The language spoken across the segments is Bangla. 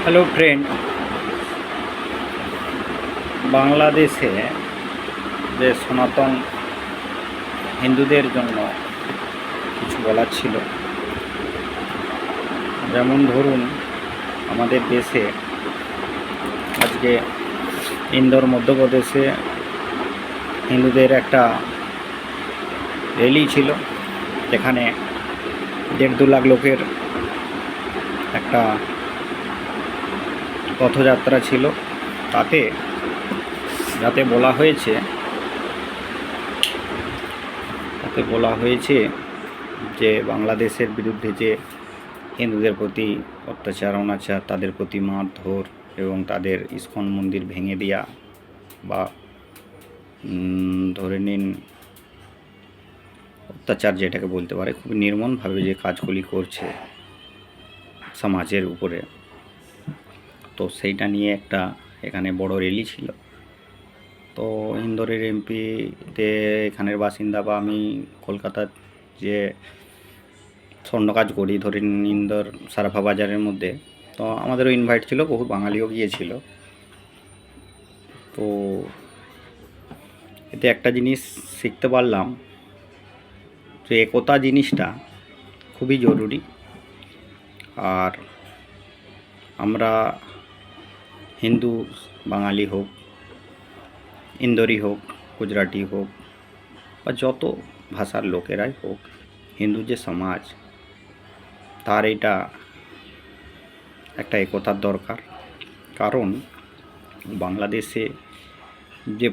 হ্যালো ফ্রেন্ড, বাংলাদেশে যে সনাতন হিন্দুদের জন্য কিছু বলার ছিল। যেমন ধরুন, আমাদের দেশে আজকে ইন্দোর মধ্যপ্রদেশে হিন্দুদের একটা র্যালি ছিল, যেখানে 1.5-2 লাখ লোকের একটা পথযাত্রা ছিল। যাতে বলা হয়েছে যে বাংলাদেশের বিরুদ্ধে যে হিন্দুদের প্রতি অত্যাচার অনাচার, তাদের প্রতি মারধর এবং তাদের ইস্কন মন্দির ভেঙে দেওয়া বা ধরে নিন অত্যাচার যেটাকে বলতে পারে, খুব নির্মমভাবে যে কাজগুলি করছে সমাজের উপরে, তো সেইটা নিয়ে একটা এখানে বড় র্যালি ছিল। তো ইন্দোরের এমপিতে এখানের বাসিন্দা বা আমি কলকাতার যে স্বর্ণ কাজ করি, ধরেন ইন্দোর সারাফা বাজারের মধ্যে, তো আমাদেরও ইনভাইট ছিল, বহু বাঙালিও গিয়েছিল। তো এতে একটা জিনিস শিখতে পারলাম যে একতা জিনিসটা খুবই জরুরি। আর আমরা হিন্দু বাঙালি হোক, ইন্দোরি হোক, গুজরাটি হোক বা যত ভাষার লোকেরাই হোক, হিন্দু যে সমাজ, তার এটা একটা একতার দরকার। কারণ বাংলাদেশে যে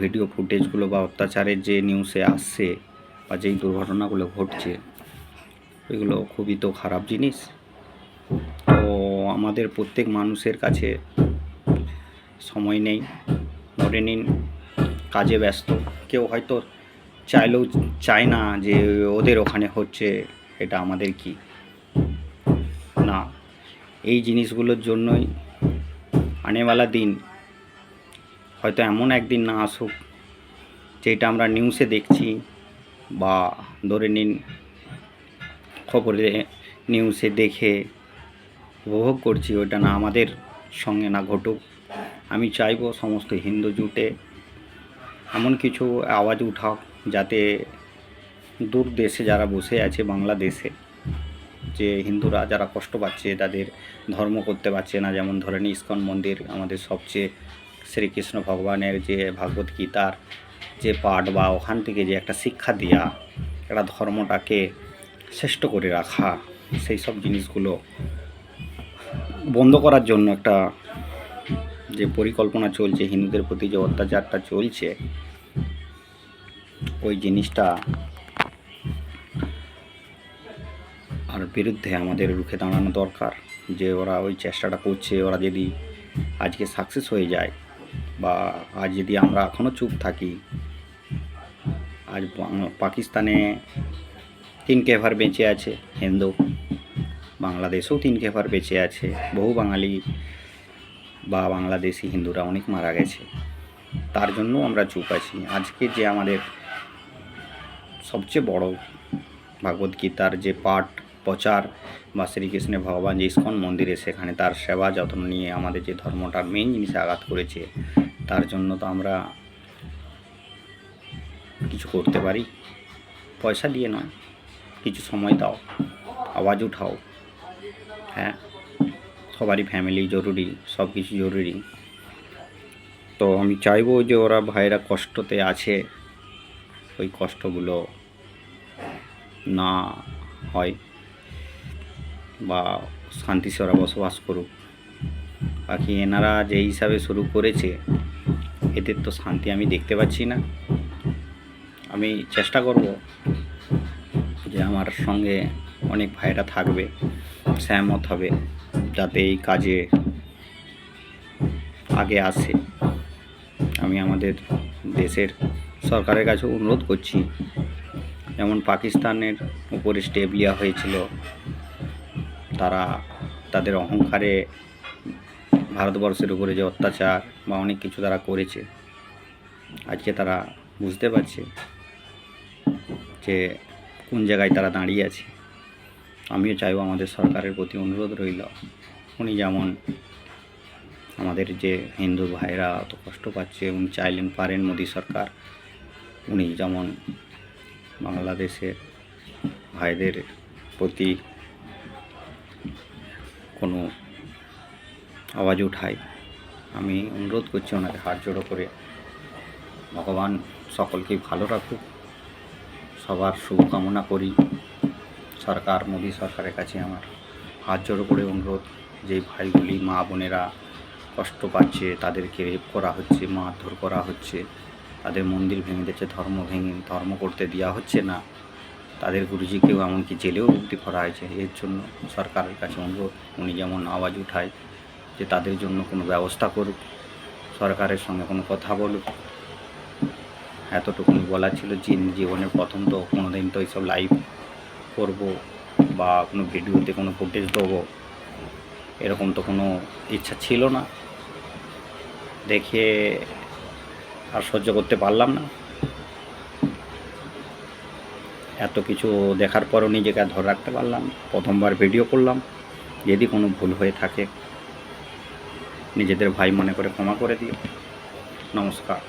ভিডিও ফুটেজগুলো বা অত্যাচারের যে নিউজে আসছে বা যেই দুর্ঘটনাগুলো ঘটছে, এগুলো খুবই তো খারাপ জিনিস। তো আমাদের প্রত্যেক মানুষের কাছে সময় নেই। ধরে নিন কাজে ব্যস্ত, কেউ হয়তো চাইলেও চায় না যে ওদের ওখানে হচ্ছে, এটা আমাদের কি না। এই জিনিসগুলোর জন্যই আনেওয়ালা দিন হয়তো এমন একদিন না আসুক যেটা আমরা নিউজে দেখছি বা ধরে নিন খবরে নিউজে দেখে উপভোগ করছি, ওটা না আমাদের সঙ্গে না ঘটুক। আমি চাইবো সমস্ত হিন্দু জুটে এমন কিছু আওয়াজ উঠাও, যাতে দূর দেশে যারা বসে আছে বাংলাদেশে, যে হিন্দুরা যারা কষ্ট পাচ্ছে, তাদের ধর্ম করতে পারছে না, যেমন ধরেন ইস্কন মন্দির, আমাদের সবচেয়ে শ্রীকৃষ্ণ ভগবানের যে ভাগবত গীতার যে পাঠ বা ওখান থেকে যে একটা শিক্ষা দেওয়া, একটা ধর্মটাকে শ্রেষ্ঠ করে রাখা, সেই সব জিনিসগুলো বন্ধ করার জন্য একটা যে পরিকল্পনা চলছে, হিন্দুদের প্রতি যে অত্যাচারটা চলছে, ওই জিনিসটা আর বিরুদ্ধে আমাদের রুখে দাঁড়ানো দরকার। যে ওরা ওই চেষ্টাটা করছে, ওরা যদি আজকে সাকসেস হয়ে যায় বা আজ যদি আমরা এখনও চুপ থাকি, আজ পাকিস্তানে 3 কেফার বেঁচে আছে হিন্দু, বাংলাদেশেও 3 কেফার বেঁচে আছে, বহু বাঙালি বা বাংলাদেশি হিন্দুরা অনেক মারা গেছে, তার জন্য আমরা চুপ আছি। আজকে যে আমাদের সবচেয়ে বড় ভাগবত গীতার যে পাঠ প্রচার বা শ্রীকৃষ্ণের ভগবান যে ইস্কন মন্দিরে, সেখানে তার সেবা যত্ন নিয়ে আমাদের যে ধর্মটার মেইন জিনিসে আঘাত করেছে, তার জন্য তো আমরা কিছু করতে পারি। পয়সা দিয়ে নয়, কিছু সময় দাও, আওয়াজ উঠাও। হ্যাঁ, সবারই ফ্যামিলি জরুরি, সব কিছু জরুরি। তো আমি চাইবো যে ওরা ভাইরা কষ্টতে আছে, ওই কষ্টগুলো না হয় বা শান্তিতে ওরা বসবাস করুক। বাকি এনারা যে হিসাবে শুরু করেছে, এদের তো শান্তি আমি দেখতে পাচ্ছি না। আমি চেষ্টা করব যে আমার সঙ্গে অনেক ভাইরা থাকবে, সহমত হবে, যাতে এই কাজে আগে আসে। আমি আমাদের দেশের সরকারের কাছে অনুরোধ করছি, যেমন পাকিস্তানের উপরে স্টেপ নেওয়া হয়েছিল, তারা তাদের অহংকারে ভারতবর্ষের উপরে যে অত্যাচার বা অনেক কিছু তারা করেছে, আজকে তারা বুঝতে পারছে যে কোন জায়গায় তারা দাঁড়িয়ে আছে। আমিও চাইবো, আমাদের সরকারের প্রতি অনুরোধ রইল, উনি যেমন আমাদের যে হিন্দু ভাইরা অত কষ্ট পাচ্ছে, উনি চাইলেন পারেন মোদী সরকার উনি যেমন বাংলাদেশের ভাইদের প্রতি কোনো আওয়াজ উঠায়। আমি অনুরোধ করছি ওনাকে হাত জোড়ো করে, ভগবান সকলকেই ভালো রাখুক, সবার শুভকামনা করি। সরকার মোদী সরকারের কাছে আমার হাত জোড়ো করে অনুরোধ, যে ভাইগুলি মা বোনেরা কষ্ট পাচ্ছে, তাদেরকে রেপ করা হচ্ছে, মারধর করা হচ্ছে, তাদের মন্দির ভেঙে দিচ্ছে, ধর্ম করতে দেওয়া হচ্ছে না, তাদের গুরুজিকেও এমনকি জেলেও ভর্তি করা হয়েছে। এর জন্য সরকারের কাছে অনুরোধ, উনি যেমন আওয়াজ উঠায় যে তাদের জন্য কোনো ব্যবস্থা করুক, সরকারের সঙ্গে কোনো কথা বলুক। এতটুকুনি বলা ছিল। জীবনের প্রথম তো কোনো দিন তো এইসব লাইভ করব বা কোনো ভিডিওতে কোনো ফুটেজ দেবো এরকম তো কোনো ইচ্ছা ছিল না, দেখে আর সহ্য করতে পারলাম না। এত কিছু দেখার পরও নিজেকে আর ধরে রাখতে পারলাম, প্রথমবার ভিডিও করলাম। যদি কোনো ভুল হয়ে থাকে নিজেদের ভাই মনে করে ক্ষমা করে দিও। নমস্কার।